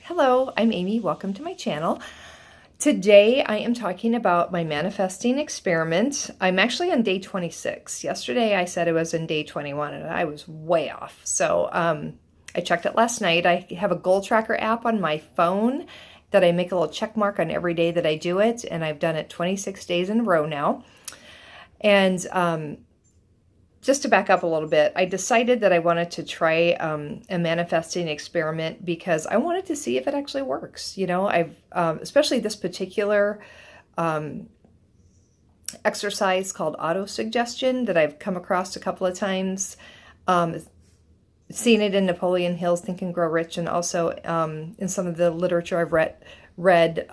Hello, I'm Amy. Welcome to my channel. Today I am talking about my manifesting experiment. I'm actually on day 26. Yesterday I said I was in day 21 and I was way off. So I checked it last night. I have a goal tracker app on my phone that I make a little check mark on every day that I do it, and I've done it 26 days in a row now. And just to back up a little bit, I decided that I wanted to try a manifesting experiment because I wanted to see if it actually works. You know, I've especially this particular exercise called auto-suggestion that I've come across a couple of times, seen it in Napoleon Hill's Think and Grow Rich, and also in some of the literature I've read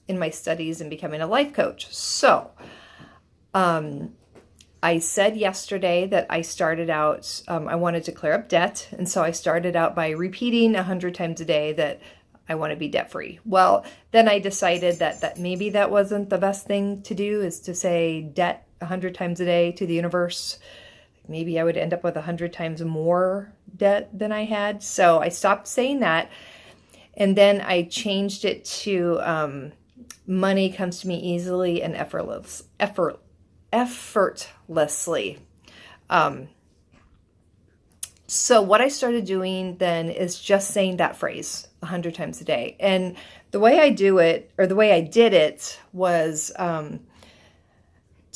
in my studies in becoming a life coach. So, I said yesterday that I started out, I wanted to clear up debt. And so I started out by repeating 100 times a day that I want to be debt free. Well, then I decided that maybe that wasn't the best thing to do, is to say debt 100 times a day to the universe. Maybe I would end up with 100 times more debt than I had. So I stopped saying that. And then I changed it to money comes to me easily and effortlessly. So what I started doing then is just saying that phrase 100 times a day. And the way I do it, or the way I did it, was like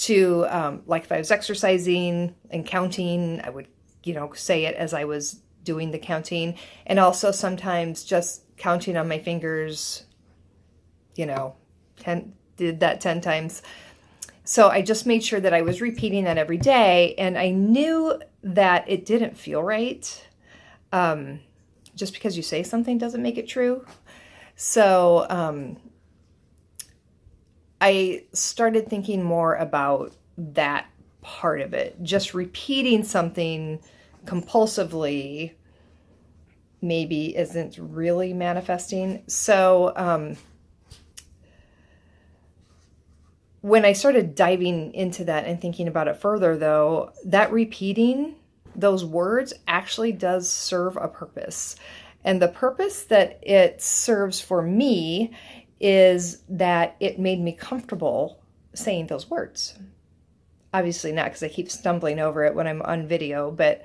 if I was exercising and counting, I would, say it as I was doing the counting. And also sometimes just counting on my fingers, did that 10 times. So I just made sure that I was repeating that every day, and I knew that it didn't feel right. Just because you say something doesn't make it true. So I started thinking more about that part of it. Just repeating something compulsively maybe isn't really manifesting. So when I started diving into that and thinking about it further, though, that repeating those words actually does serve a purpose. And the purpose that it serves for me is that it made me comfortable saying those words. Obviously not, because I keep stumbling over it when I'm on video, but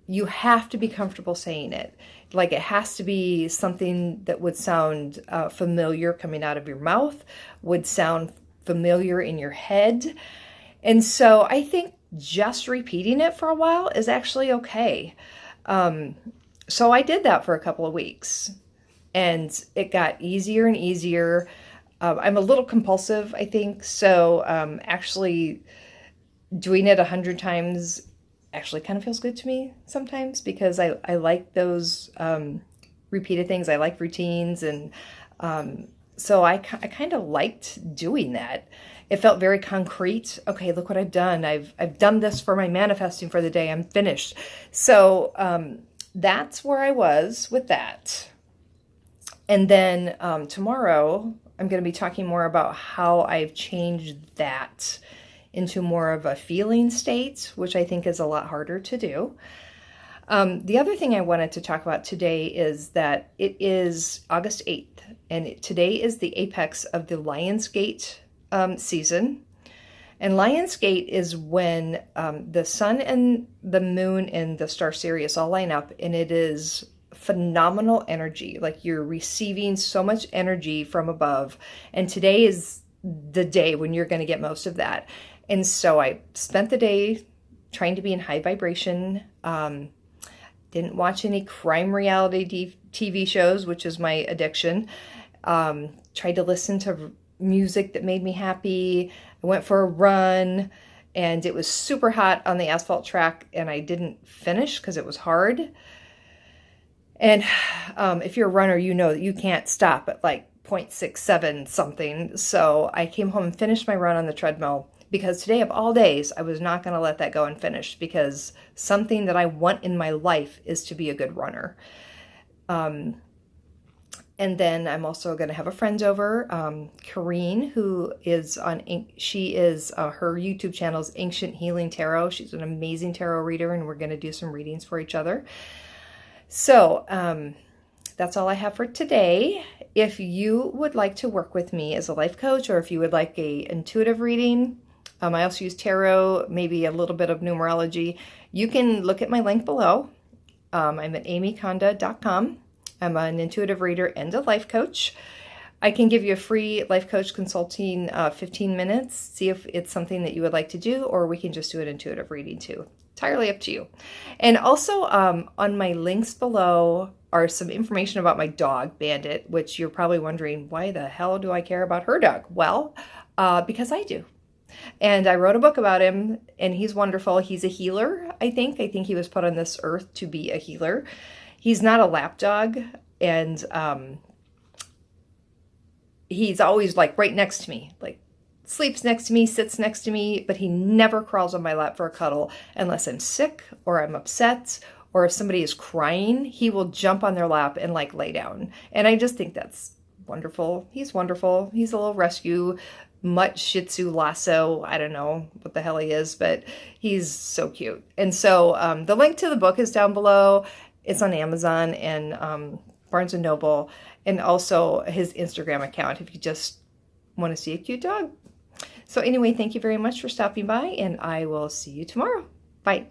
you have to be comfortable saying it. Like, it has to be something that would sound familiar coming out of your mouth, would sound familiar in your head. And so I think just repeating it for a while is actually okay. So I did that for a couple of weeks, and it got easier and easier. I'm a little compulsive, I think. So actually doing it 100 times actually kind of feels good to me sometimes, because I like those repeated things. I like routines, and so I kind of liked doing that. It felt very concrete. Okay, look what I've done. I've done this for my manifesting for the day. I'm finished. So that's where I was with that. And then tomorrow I'm going to be talking more about how I've changed that into more of a feeling state, which I think is a lot harder to do. The other thing I wanted to talk about today is that it is August 8th, and today is the apex of the Lionsgate season. And Lionsgate is when the sun and the moon and the star Sirius all line up, and it is phenomenal energy. Like, you're receiving so much energy from above, and today is the day when you're going to get most of that. And so I spent the day trying to be in high vibration. Didn't watch any crime reality TV shows, which is my addiction. Tried to listen to music that made me happy. I went for a run, and it was super hot on the asphalt track, and I didn't finish because it was hard. And if you're a runner, you know that you can't stop at like 0.67 something. So I came home and finished my run on the treadmill, because today of all days, I was not going to let that go unfinished, because something that I want in my life is to be a good runner. And then I'm also going to have a friend over, Kareen, who is her YouTube channel is Ancient Healing Tarot. She's an amazing tarot reader, and we're going to do some readings for each other. So that's all I have for today. If you would like to work with me as a life coach, or if you would like a intuitive reading, I also use tarot, maybe a little bit of numerology, you can look at my link below. I'm at amykonda.com. I'm an intuitive reader and a life coach. I can give you a free life coach consulting 15 minutes, see if it's something that you would like to do, or we can just do an intuitive reading too. Entirely up to you. And also on my links below are some information about my dog, Bandit, which you're probably wondering, why the hell do I care about her dog? Well, because I do. And I wrote a book about him, and he's wonderful. He's a healer, I think. I think he was put on this earth to be a healer. He's not a lap dog, and he's always like right next to me, like sleeps next to me, sits next to me, but he never crawls on my lap for a cuddle unless I'm sick or I'm upset, or if somebody is crying, he will jump on their lap and like lay down. And I just think that's wonderful. He's wonderful. He's a little rescue mutt Shih Tzu lasso. I don't know what the hell he is, but he's so cute. And so the link to the book is down below. It's on Amazon and Barnes & Noble, and also his Instagram account if you just want to see a cute dog. So anyway, thank you very much for stopping by, and I will see you tomorrow. Bye.